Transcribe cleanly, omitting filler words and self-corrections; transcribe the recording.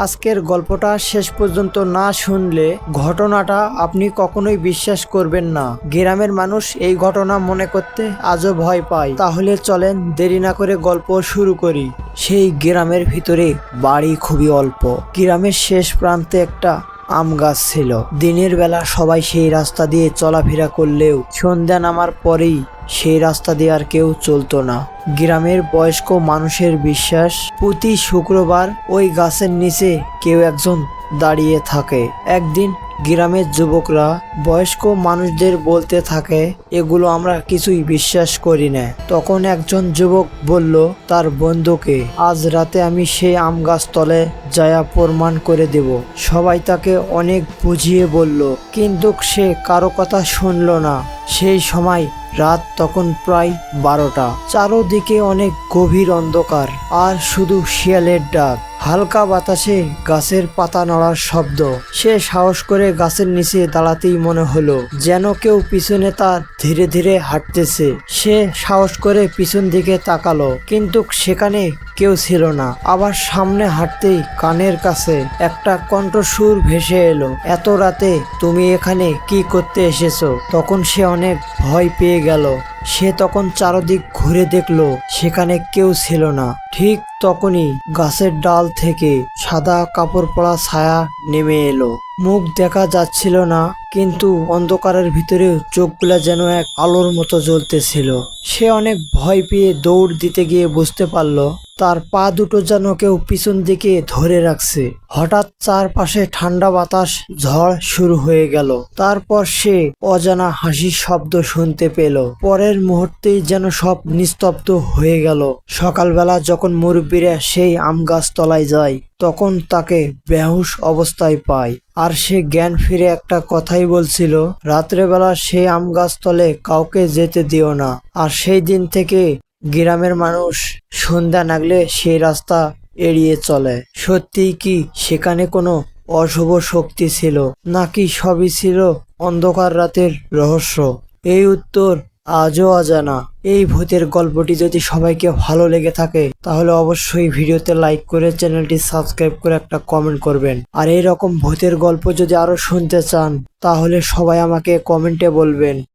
আজকের গল্পটা শেষ পর্যন্ত না শুনলে ঘটনাটা আপনি কখনোই বিশ্বাস করবেন না। গ্রামের মানুষ এই ঘটনা মনে করতে আজও ভয় পায়। তাহলে চলেন দেরি না করে গল্প শুরু করি। সেই গ্রামের ভিতরে বাড়ি খুবই অল্প। গ্রামের শেষ প্রান্তে একটা আম গাছ ছিল। দিনের বেলা সবাই সেই রাস্তা দিয়ে চলাফেরা করলেও সন্ধ্যা নামার পরেই সেই রাস্তা দিয়ে আর কেউ চলতো না। গ্রামের বয়স্ক মানুষের বিশ্বাস, প্রতি শুক্রবার ওই গাছের নিচে কেউ একজন দাঁড়িয়ে থাকে। একদিন গ্রামের যুবকরা বয়স্ক মানুষদের বলতে থাকে, এগুলো আমরা কিছুই বিশ্বাস করি না। তখন একজন যুবক বলল তার বন্ধুকে, আজ রাতে আমি সেই আম গাছ তলে যায়া প্রমাণ করে দেব। সবাই তাকে অনেক বুঝিয়ে বলল, কিন্তু সে কারো কথা শুনল না। সেই সময় রাত তখন প্রায় 12টা। চারোদিকে অনেক গভীর অন্ধকার, আর শুধু শিয়ালের ডাক। হালকা বাতাসে গাছের পাতা নড়ার শব্দ। সে সাহস করে গাছের নিচে দাঁড়াতেই মনে হলো যেন কেউ পিছনে তার ধীরে ধীরে হাঁটতেছে। সে সাহস করে পিছন দিকে তাকালো, কিন্তু সেখানে কেউ ছিল না। আবার সামনে হাঁটতেই কানের কাছে একটা কণ্ঠস্বর ভেসে এলো, এত রাতে তুমি এখানে কি করতে এসেছো? তখন সে অনেক ভয় পেয়ে গেল। সে তখন চারদিক ঘুরে দেখলো, সেখানে কেউ ছিল না। ঠিক তখনই গাছের ডাল থেকে সাদা কাপড় পরা ছায়া নেমে এলো। মুখ দেখা যাচ্ছিল না, কিন্তু অন্ধকারের ভিতরেও চোখগুলা যেন এক আলোর মতো জ্বলতেছিল। সে অনেক ভয় পেয়ে দৌড় দিতে গিয়ে বুঝতে পারলো তার পা দুটো যেন কেউ পিছন দিকে ধরে রাখছে। হঠাৎ চারপাশে ঠান্ডা বাতাস ঝড় শুরু হয়ে গেল। তারপর সে অজানা হাসির শব্দ শুনতে পেল। পরের মুহূর্তেই যেন সব নিস্তব্ধ হয়ে গেল। সকালবেলা যখন মুরব্বীরা সেই আম গাছ তলায় যায়, তখন তাকে বেহুশ অবস্থায় পায়। আর সে জ্ঞান ফিরে একটা কথাই বলছিল, রাত্রেবেলা সেই আম গাছ তলে কাউকে যেতে দিও না। আর সেই দিন থেকে গ্রামের মানুষ সন্ধ্যা নাগলে সেই রাস্তা এড়িয়ে চলে। সত্যি কি সেখানে কোনো অশুভ শক্তি ছিল, নাকি সবই ছিল অন্ধকার রাতের রহস্য? এই উত্তর আজও অজানা। এই ভূতের গল্পটি যদি সবাইকে ভালো লেগে থাকে, তাহলে অবশ্যই ভিডিওতে লাইক করে চ্যানেলটি সাবস্ক্রাইব করে একটা কমেন্ট করবেন। আর এই রকম ভূতের গল্প যদি আরো শুনতে চান, তাহলে সবাই আমাকে কমেন্টে বলবেন।